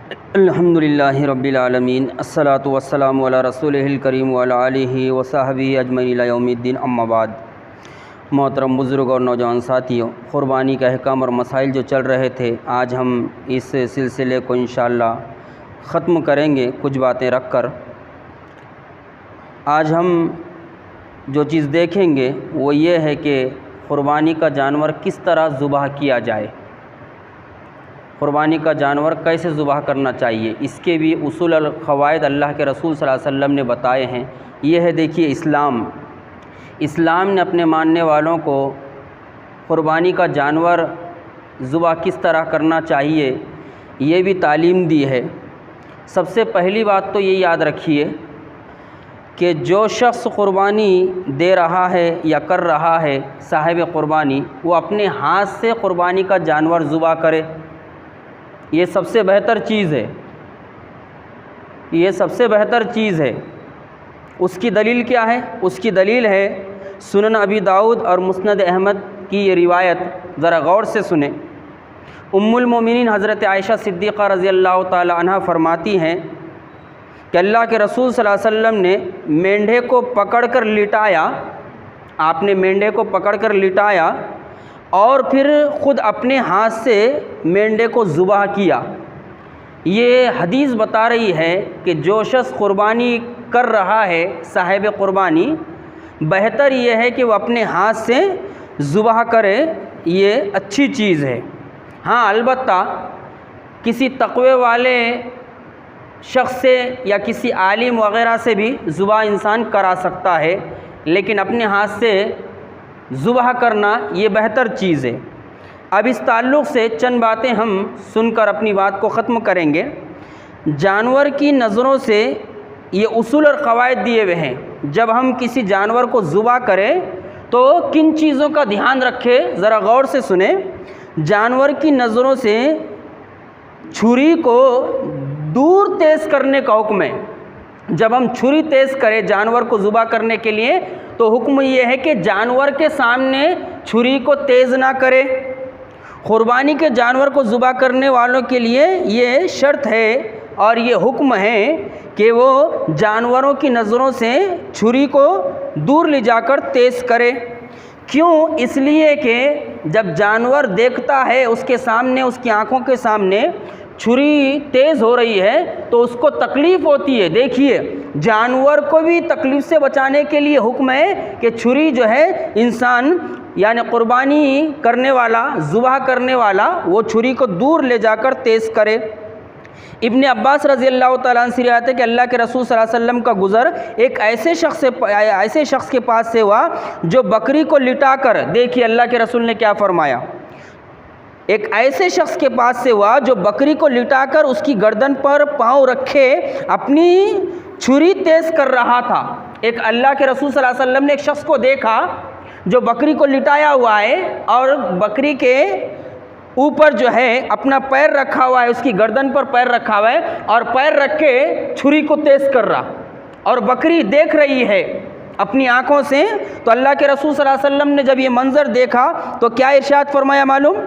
अल्हम्दुलिल्लाहि रब्बिल आलमीन अस्सलातु वस्सलामु अला रसूलिहिल करीम व अला आलिहि व सहबिहि अजमईन इला यौमिद्दीन अम्मा बाद। मोहतरम बुज़ुर्ग और नौजवान साथियों, क़ुरबानी के अहकाम और मसाइल जो चल रहे थे, आज हम इस सिलसिले को इंशाअल्लाह ख़त्म करेंगे कुछ बातें रख कर। आज हम जो चीज़ देखेंगे वो ये है कि क़ुरबानी का जानवर किस तरह ज़ुबाह किया जाए, क़ुरबानी का जानवर कैसे ज़ुबाह करना चाहिए, इसके भी उसूल और क़वाइद अल्लाह के रसूल सल्लल्लाहु अलैहि वसल्लम ने बताए हैं। ये है देखिए इस्लाम ने अपने मानने वालों को क़ुरबानी का जानवर ज़ुबाह किस तरह करना चाहिए ये भी तालीम दी है। सबसे पहली बात तो ये याद रखिए कि जो शख्स क़ुरबानी दे रहा है या कर रहा है, साहिब क़ुरबानी, वो अपने हाथ से क़ुरबानी का जानवर ज़ुबाह करे। ये सबसे बेहतर चीज़ है, ये सबसे बेहतर चीज़ है। उसकी दलील क्या है? उसकी दलील है सुनन अबी दाऊद और मुस्नद अहमद की ये रिवायत, ज़रा गौर से सुने। उम्मुल मोमिनीन हज़रत आयशा सिद्दीक़ा रज़ी अल्लाह ताला अन्हा फरमाती हैं कि अल्लाह के रसूल सल्लल्लाहु अलैहि वसल्लम ने मेंढे को पकड़कर लिटाया, आपने मेंढे को पकड़कर लिटाया और फिर ख़ुद अपने हाथ से मेंढे को ज़ुबाह किया। ये हदीस बता रही है कि जो शख्स क़ुरबानी कर रहा है, साहिब क़ुरबानी, बेहतर ये है कि वो अपने हाथ से ज़ुबाह करे, ये अच्छी चीज़ है। हाँ, अलबत्ता किसी तक़वे वाले शख्स से या किसी आलिम वग़ैरह से भी ज़ुबाह इंसान करा सकता है, लेकिन अपने हाथ से ज़ुबाह करना ये बेहतर चीज़ है। अब इस ताल्लुक़ से चंद बातें हम सुनकर अपनी बात को ख़त्म करेंगे। जानवर की नज़रों से ये उसूल और क़वाइद दिए हुए हैं। जब हम किसी जानवर को ज़ुबाह करें तो किन चीज़ों का ध्यान रखें, ज़रा गौर से सुने। जानवर की नज़रों से छुरी को दूर तेज़ करने का हुक्म है। जब हम छुरी तेज़ करें जानवर को ज़ुबाह करने के लिए तो हुक्म ये है कि जानवर के सामने छुरी को तेज़ ना करे। क़ुरबानी के जानवर को ज़ुबाह करने वालों के लिए ये शर्त है और ये हुक्म है कि वो जानवरों की नज़रों से छुरी को दूर ले जाकर तेज़ करे। क्यों? इसलिए कि जब जानवर देखता है उसके सामने, उसकी आँखों के सामने छुरी तेज़ हो रही है तो उसको तकलीफ़ होती है। देखिए, जानवर को भी तकलीफ़ से बचाने के लिए हुक्म है कि छुरी जो है इंसान यानी क़ुरबानी करने वाला, ज़ुबाह करने वाला, वो छुरी को दूर ले जाकर तेज़ करे। इब्न अब्बास रज़ी अल्लाह तआला अन्हु से रिवायत है कि अल्लाह के रसूल सल्लल्लाहु अलैहि वसल्लम का गुज़र एक ऐसे शख्स के पास से हुआ जो बकरी को लिटाकर, देखिए अल्लाह के रसूल ने क्या फ़रमाया, एक ऐसे शख्स के पास से हुआ जो बकरी को लिटाकर उसकी गर्दन पर पाँव रखे अपनी छुरी तेज़ कर रहा था। एक अल्लाह के रसूल सल्लल्लाहु अलैहि वसल्लम ने एक शख्स को देखा जो बकरी को लिटाया हुआ है और बकरी के ऊपर जो है अपना पैर रखा हुआ है, उसकी गर्दन पर पैर रखा हुआ है और पैर रख के छुरी को तेज़ कर रहा, और बकरी देख रही है अपनी आँखों से। तो अल्लाह के रसूल सल्लल्लाहु अलैहि वसल्लम ने जब ये मंज़र देखा तो क्या इरशाद फरमाया मालूम?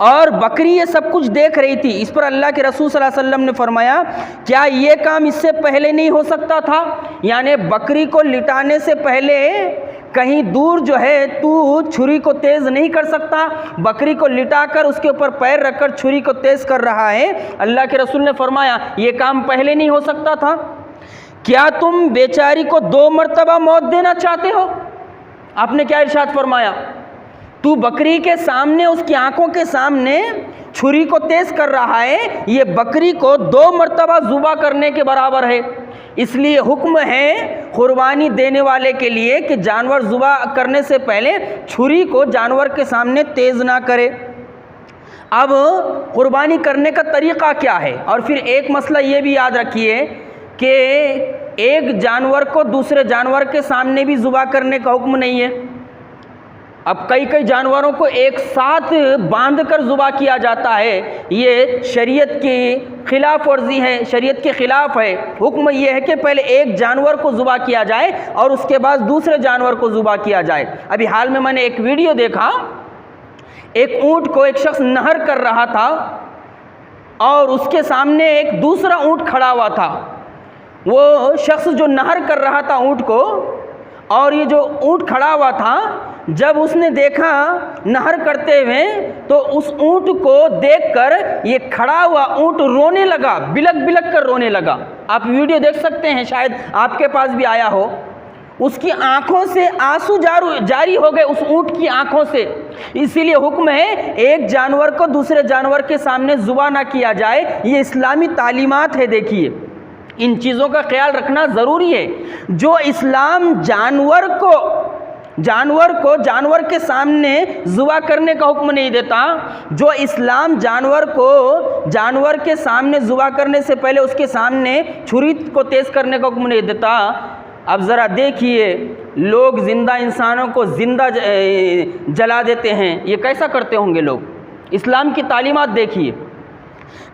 और बकरी ये सब कुछ देख रही थी। इस पर अल्लाह के रसूल सल्लल्लाहु अलैहि वसल्लम ने फरमाया, क्या ये काम इससे पहले नहीं हो सकता था? यानी बकरी को लिटाने से पहले कहीं दूर जो है तू छुरी को तेज़ नहीं कर सकता? बकरी को लिटाकर उसके ऊपर पैर रखकर छुरी को तेज़ कर रहा है। अल्लाह के रसूल ने फरमाया, ये काम पहले नहीं हो सकता था? क्या तुम बेचारी को 2 मरतबा मौत देना चाहते हो? आपने क्या इरशाद फरमाया? तू बकरी के सामने, उसकी आंखों के सामने छुरी को तेज़ कर रहा है, ये बकरी को 2 मरतबा ज़ुबाह करने के बराबर है। इसलिए हुक्म है क़ुरबानी देने वाले के लिए कि जानवर ज़ुबाह करने से पहले छुरी को जानवर के सामने तेज़ ना करे। अब क़ुरबानी करने का तरीक़ा क्या है? और फिर एक मसला ये भी याद रखिए कि एक जानवर को दूसरे जानवर के सामने भी ज़ुबाह करने का हुक्म नहीं है। अब कई जानवरों को एक साथ बांध कर ज़ुबाह किया जाता है, ये शरीयत की खिलाफ वर्जी है, शरीयत के ख़िलाफ़ है। हुक्म ये है कि पहले एक जानवर को ज़ुबाह किया जाए और उसके बाद दूसरे जानवर को ज़ुबाह किया जाए। अभी हाल में मैंने एक वीडियो देखा, एक ऊँट को एक शख्स नहर कर रहा था और उसके सामने एक दूसरा ऊँट खड़ा हुआ था। वो शख्स जो नहर कर रहा था ऊँट को, और ये जो ऊँट खड़ा हुआ था, जब उसने देखा नहर करते हुए तो उस ऊँट को देखकर ये खड़ा हुआ ऊँट रोने लगा, बिलक बिलक कर रोने लगा। आप वीडियो देख सकते हैं, शायद आपके पास भी आया हो। उसकी आंखों से आंसू जारी हो गए, उस ऊँट की आंखों से। इसीलिए हुक्म है एक जानवर को दूसरे जानवर के सामने ज़ुबा ना किया जाए। ये इस्लामी तालीमात है। देखिए, इन चीज़ों का ख्याल रखना ज़रूरी है। जो इस्लाम जानवर जानवर के सामने ज़ुबा करने का हुक्म नहीं देता, जो इस्लाम जानवर को जानवर के सामने ज़ुबा करने से पहले उसके सामने छुरी को तेज़ करने का हुक्म नहीं देता। अब ज़रा देखिए, लोग ज़िंदा इंसानों को ज़िंदा जला देते हैं, ये कैसा करते होंगे लोग? इस्लाम की तालीमात देखिए।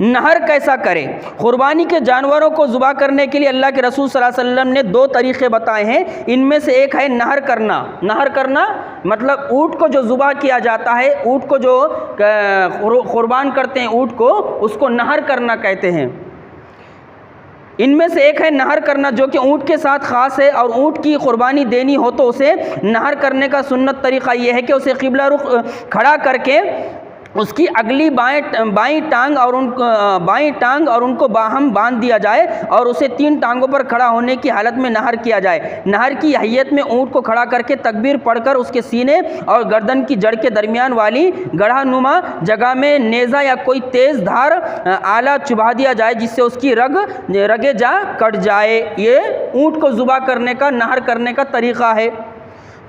नहर कैसा करें? क़ुरबानी के जानवरों को ज़ुबा करने के लिए अल्लाह के रसूल सल्लल्लाहु अलैहि वसल्लम ने 2 तरीक़े बताए हैं। इनमें से एक है नहर करना। नहर करना मतलब ऊँट को जो ज़ुबा किया जाता है, ऊँट को जो क़ुरबान करते हैं ऊँट को, उसको नहर करना कहते हैं। इनमें से एक है नहर करना, जो कि ऊँट के साथ ख़ास है, और ऊँट की क़ुरबानी देनी हो तो उसे नहर करने का सुन्नत तरीक़ा ये है कि उसे क़िबला रुख खड़ा करके उसकी अगली बाईं टांग और उनको बाहम बांध दिया जाए और उसे 3 टांगों पर खड़ा होने की हालत में नहर किया जाए। नहर की हैयत में ऊँट को खड़ा करके तकबीर पढ़कर उसके सीने और गर्दन की जड़ के दरमियान वाली गढ़ानुमा जगह में नेज़ा या कोई तेज़ धार आला चुभा दिया जाए, जिससे उसकी रगे जा कट जाए। ये ऊँट को ज़ुबा करने का, नहर करने का तरीक़ा है।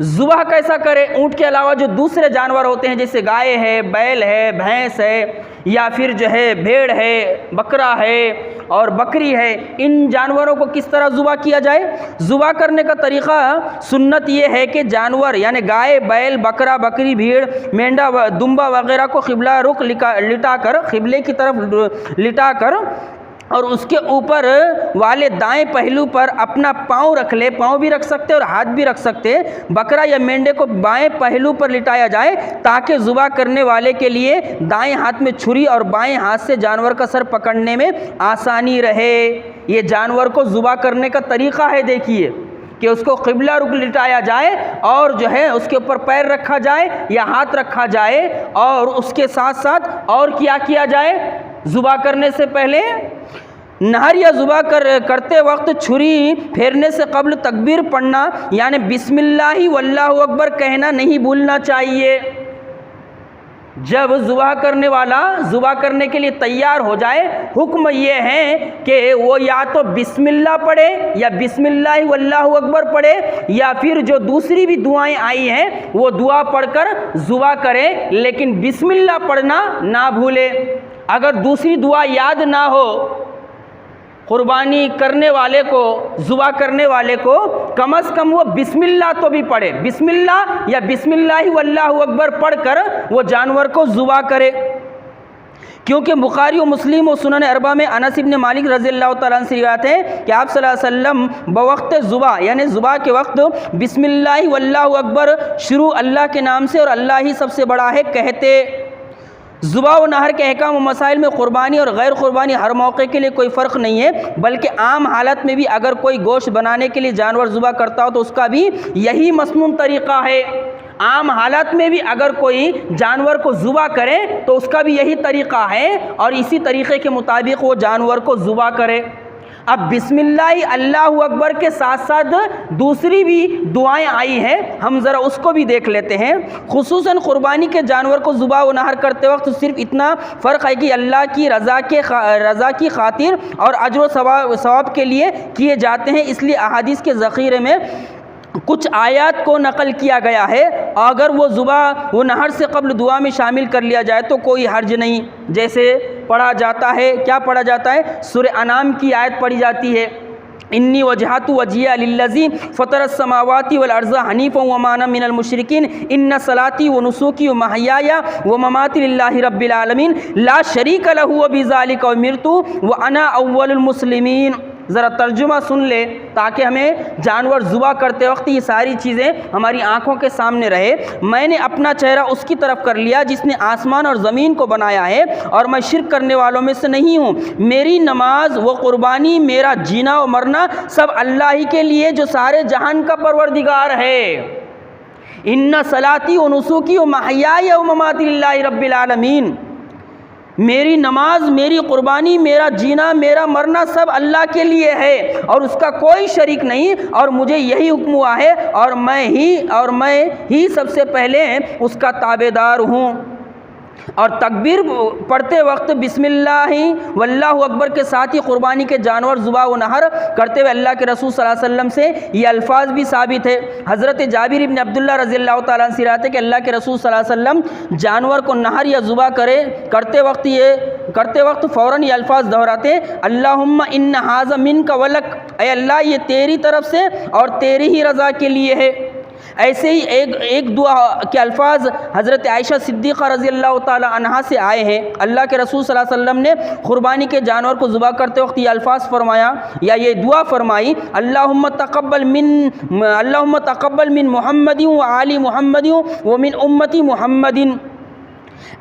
ज़ुबह कैसा करें? ऊँट के अलावा जो दूसरे जानवर होते हैं, जैसे गाय है, बैल है, भैंस है, या फिर जो है भेड़ है, बकरा है और बकरी है, इन जानवरों को किस तरह ज़ुबह किया जाए? ज़ुबह करने का तरीक़ा सुन्नत ये है कि जानवर यानी गाय, बैल, बकरा, बकरी, भीड़, मेंढा, दुम्बा वगैरह को क़िबला रुख लिटाकर, क़िबले की तरफ लिटाकर और उसके ऊपर वाले दाएं पहलू पर अपना पाँव रख ले। पाँव भी रख सकते और हाथ भी रख सकते। बकरा या मेंढे को बाएं पहलू पर लिटाया जाए ताकि ज़ुबा करने वाले के लिए दाएं हाथ में छुरी और बाएं हाथ से जानवर का सर पकड़ने में आसानी रहे। ये जानवर को ज़ुबा करने का तरीक़ा है। देखिए कि उसको क़िबला रुख लिटाया जाए और जो है उसके ऊपर पैर रखा जाए या हाथ रखा जाए, और उसके साथ साथ और क्या किया जाए? ज़ुबा करने से पहले नहर या ज़ुबा करते वक्त छुरी फेरने से कब्ल तकबीर पढ़ना यानी बिस्मिल्लाहि वल्लाहु अकबर कहना नहीं भूलना चाहिए। जब ज़ुबा करने वाला ज़ुबा करने के लिए तैयार हो जाए, हुक्म ये है कि वो या तो बिस्मिल्लाह पढ़े या बिस्मिल्लाहि वल्लाहु अकबर पढ़े, या फिर जो दूसरी भी दुआएं आई हैं वो दुआ पढ़कर ज़ुबा करे, लेकिन बिस्मिल्लाह पढ़ना ना भूले। अगर दूसरी दुआ याद ना हो, क़ुरबानी करने वाले को, ज़ुबा करने वाले को कम से कम वो बिस्मिल्लाह तो भी पढ़े। बिस्मिल्लाह या बिस्मिल्लाहि वल्लाहु अकबर पढ़कर वो जानवर को ज़ुबा करे। क्योंकि बुखारी और मुस्लिम और सुनन अरबा में अनस इब्न मालिक रज़ियल्लाहु तआला अन्हु से रिवायत है कि आप सल्लल्लाहु अलैहि वसल्लम बवक्त ज़ुबा यानी ज़ुबा के वक्त बिस्मिल्लाहि वल्लाहु अकबर शुरू अल्लाह के नाम से और अल्लाह ही सबसे बड़ा है कहते। ज़ुबा व नहर के अहकाम व मसाइल में क़ुरबानी और गैर क़ुरबानी हर मौके के लिए कोई फ़र्क नहीं है, बल्कि आम हालत में भी अगर कोई गोश्त बनाने के लिए जानवर ज़ुबा करता हो तो उसका भी यही मसनून तरीक़ा है। आम हालत में भी अगर कोई जानवर को ज़ुबा करे तो उसका भी यही तरीक़ा है और इसी तरीक़े के मुताबिक वो जानवर को ज़ुबा करे। अब बिस्मिल्लाह अल्लाहु अकबर के साथ साथ दूसरी भी दुआएं आई हैं, हम ज़रा उसको भी देख लेते हैं। खुसूसन क़ुरबानी के जानवर को ज़ुबा व नहर करते वक्त सिर्फ इतना फ़र्क है कि अल्लाह की रज़ा की खातिर और अजर सवाब के लिए किए जाते हैं, इसलिए अहादीस के ज़ख़ीरे में कुछ आयत को नकल किया गया है। अगर वो ज़ुबा व नहर से कब्ल दुआ में शामिल कर लिया जाए तो कोई हर्ज नहीं। जैसे पढ़ा जाता है, क्या पढ़ा जाता है? सूरह अनाम की आयत पढ़ी जाती है, इन्नी वजहतु वजिया लिल्लज़ी फ़तरस समावाति वल अर्ज़ हनीफ़ा व मा अना मिनल मुशरिकीन इन्ना सलाती व नुसूकी व महयाया व ममाती लिल्लाहि रब्बिल आलमीन ला शरीका लहु व बिज़ालिका उमिरतु व अना अव्वलुल मुस्लिमीन। ज़रा तर्जुमा सुन ले ताकि हमें जानवर ज़ुबा करते वक्त ये सारी चीज़ें हमारी आँखों के सामने रहे। मैंने अपना चेहरा उसकी तरफ कर लिया जिसने आसमान और ज़मीन को बनाया है, और मैं शिर्क करने वालों में से नहीं हूँ। मेरी नमाज व क़ुरबानी, मेरा जीना और मरना सब अल्लाह ही के लिए जो सारे जहान का परवरदिगार है। इन्ना सलाती व नुसुकी व महयाया व ममाती लिल्लाहि रब्बिल आलमीन। मेरी नमाज, मेरी क़ुरबानी, मेरा जीना, मेरा मरना सब अल्लाह के लिए है और उसका कोई शरीक नहीं, और मुझे यही हुक्म हुआ है और मैं ही सबसे पहले उसका ताबेदार हूँ। और तकबीर पढ़ते वक्त बिस्मिल्लाहि वल्लाहु अकबर के साथ ही क़ुरबानी के जानवर ज़ुबा व नहर करते हुए अल्लाह के रसूल सल्लल्लाहु अलैहि वसल्लम से ये अल्फाज भी साबित है। हज़रत जाबिर इब्न अब्दुल्लाह रज़ियल्लाहु तआला अन्हु से रिवायत है कि अल्लाह के रसूल सल्लल्लाहु अलैहि वसल्लम जानवर को नहर या ज़ुबा करते वक्त फ़ौरन ये अल्फाज दोहराते, अल्लाहुम्मा इन्ना हाज़ा मिनका वलक, ऐ अल्लाह ये तेरी तरफ से और तेरी ही रज़ा के लिए है। ऐसे ही एक दुआ के अल्फाज हज़रत आयशा सिद्दीक़ा रज़ियल्लाहु ताला अन्हा से आए हैं। अल्लाह के रसूल सल्लल्लाहु अलैहि वसल्लम ने क़ुरबानी के जानवर को ज़ुबा करते वक्त ये अल्फाज फरमाया या ये दुआ फरमाई, अल्लाहुम्मा तक़ब्बल मिन मुहम्मदिन व आली मुहम्मदिन व मिन उम्मती मुहम्मदिन।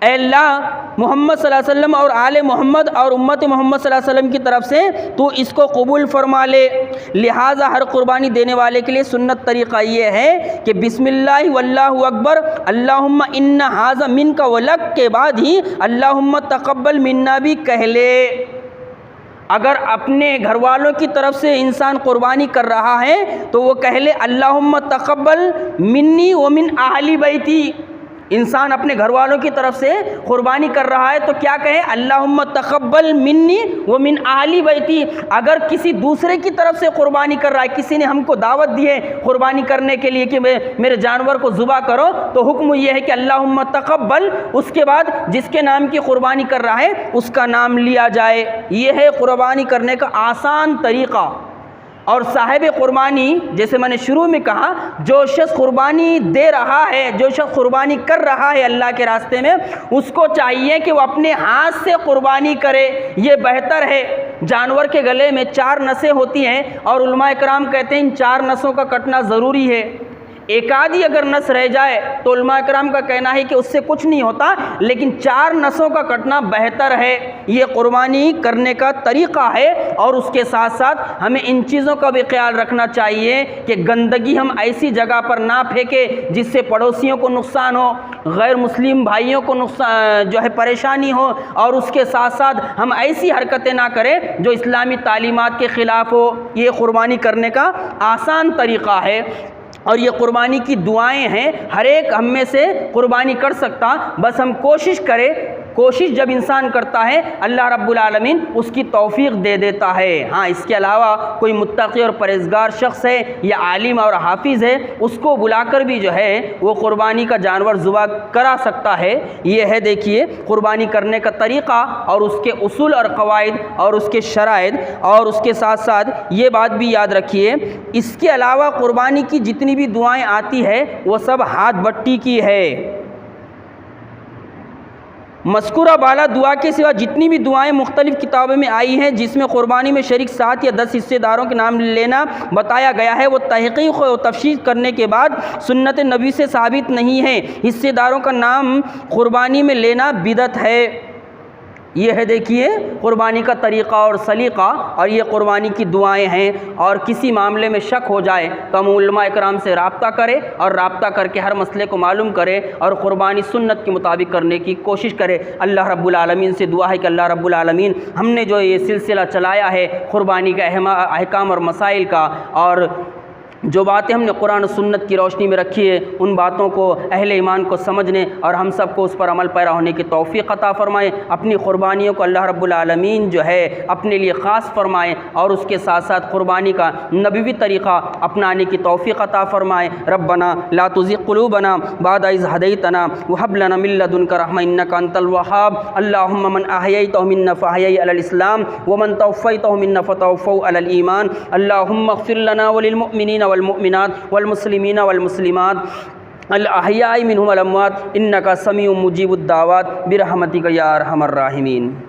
ऐ अल्लाह मोहम्मद सल्लल्लाहु अलैहि वसल्लम और आले मोहम्मद और उम्मत मोहम्मद सल्लल्लाहु अलैहि वसल्लम की तरफ से तो इसको कबूल फरमा ले। लिहाजा हर कुर्बानी देने वाले के लिए सुन्नत तरीक़ा ये है कि बिस्मिल्लाह वल्लाहु अकबर अल्लाहुम्मा इन्ना हाज़ा मिनका वलक के बाद ही अल्लाहुम्मा तक़ब्बल मिन्ना भी कह ले। अगर अपने घर वालों की तरफ से इंसान कुर्बानी कर रहा है तो वो कह ले अल्लाहुम्मा तक़ब्बल मिन्नी व मिन आहली बैती। इंसान अपने घर वालों की तरफ से कुर्बानी कर रहा है तो क्या कहे, अल्लाहुम्मा तक़ब्बल मिन्नी व मिन आहली बैती। अगर किसी दूसरे की तरफ से कुर्बानी कर रहा है, किसी ने हमको दावत दी है कुर्बानी करने के लिए कि मेरे जानवर को ज़ुबा करो, तो हुक्म यह है कि अल्लाहुम्मा तक़ब्बल, उसके बाद जिसके नाम की कुर्बानी कर रहा है उसका नाम लिया जाए। यह है कुर्बानी करने का आसान तरीक़ा। और साहिब कुर्बानी, जैसे मैंने शुरू में कहा, जो शख्स कुर्बानी दे रहा है, जो शख्स कुर्बानी कर रहा है अल्लाह के रास्ते में, उसको चाहिए कि वो अपने हाथ से कुर्बानी करे, ये बेहतर है। जानवर के गले में 4 नसें होती हैं और उलमा इकराम कहते हैं इन 4 नसों का कटना ज़रूरी है। एक आधी अगर नस रह जाए तो उलमा इकराम का कहना है कि उससे कुछ नहीं होता, लेकिन 4 नसों का कटना बेहतर है। ये कुर्बानी करने का तरीक़ा है। और उसके साथ साथ हमें इन चीज़ों का भी ख्याल रखना चाहिए कि गंदगी हम ऐसी जगह पर ना फेंकें जिससे पड़ोसियों को नुकसान हो, गैर मुस्लिम भाइयों को नुकसान जो है परेशानी हो, और उसके साथ साथ हम ऐसी हरकतें ना करें जो इस्लामी तालीमात के ख़िलाफ़ हो। ये कुर्बानी करने का आसान तरीक़ा है। और ये कुर्बानी की दुआएं हैं, हर एक हम में से कुर्बानी कर सकता, बस हम कोशिश करें। कोशिश जब इंसान करता है अल्लाह रब्बुल आलमीन उसकी तौफीक दे देता है। हाँ, इसके अलावा कोई मुत्तक़ी और परहेज़गार शख्स है या आलिम और हाफिज़ है, उसको बुलाकर भी जो है वो कुर्बानी का जानवर ज़ुबा करा सकता है। ये है देखिए कुर्बानी करने का तरीक़ा और उसके उसूल और क़वाइद और उसके शराइद। और उसके साथ साथ ये बात भी याद रखिए, इसके अलावा कुर्बानी की जितनी भी दुआएं आती है वो सब हाथ बट्टी की है। मज़कूरा बाला दुआ के सिवा जितनी भी दुआएं मुख्तलिफ़ किताबों में आई हैं जिसमें कुर्बानी में शरीक 7 या 10 हिस्सेदारों के नाम लेना बताया गया है, वो तहक़ीक़ और तफ़सील करने के बाद सुन्नत नबी से साबित नहीं है। हिस्सेदारों का नाम कुर्बानी में लेना बिदअत है। ये है देखिए कुर्बानी का तरीक़ा और सलीक़ा, और ये कुर्बानी की दुआएं हैं। और किसी मामले में शक हो जाए तो हम उलमा इकराम से रब्ता करें और रब्ता करके हर मसले को मालूम करें और कुर्बानी सुन्नत के मुताबिक करने की कोशिश करें। अल्लाह रब्बुल आलमीन से दुआ है कि अल्लाह रब्बुल आलमीन हमने जो ये सिलसिला चलाया है कुर्बानी का अहकाम और मसाइल का, और जो बातें हमने कुरान और सुन्नत की रोशनी में रखी है, उन बातों को अहले ईमान को समझने और हम सब को उस पर अमल पैरा होने की तौफ़ीक़ अता फ़रमाएँ। अपनी क़ुरबानियों को अल्लाह रब्बुल आलमीन जो है अपने लिए ख़ास फ़रमाएँ और उसके साथ साथ क़ुरबानी का नबवी तरीक़ा अपनाने की तौफ़ीक़ अता फ़रमाएँ। रब्बना ला तुज़िग़ क़ुलूबना बाद इज़ हदैतना व हब लना मिन लदुनका रहमा इन्नका अंतल वहाब। अल्लाहुम्मा मन अहयैतहु मिन्ना फ़अहयि अलल इस्लाम व मन तवफ़्फ़ैतहु मिन्ना फ़तवफ़्फ़हु अलल ईमान। अल्लाहुम्मा इग़फ़िर लना व लिल मुअमिनीना वल मुअमिनात वल मुस्लिमीना वल मुस्लिमात अल अहयाई मिनहुम वल अमवात इन्नका समीउम मुजीबुद दावात बिरहमतिका या अरहमर राहिमीन।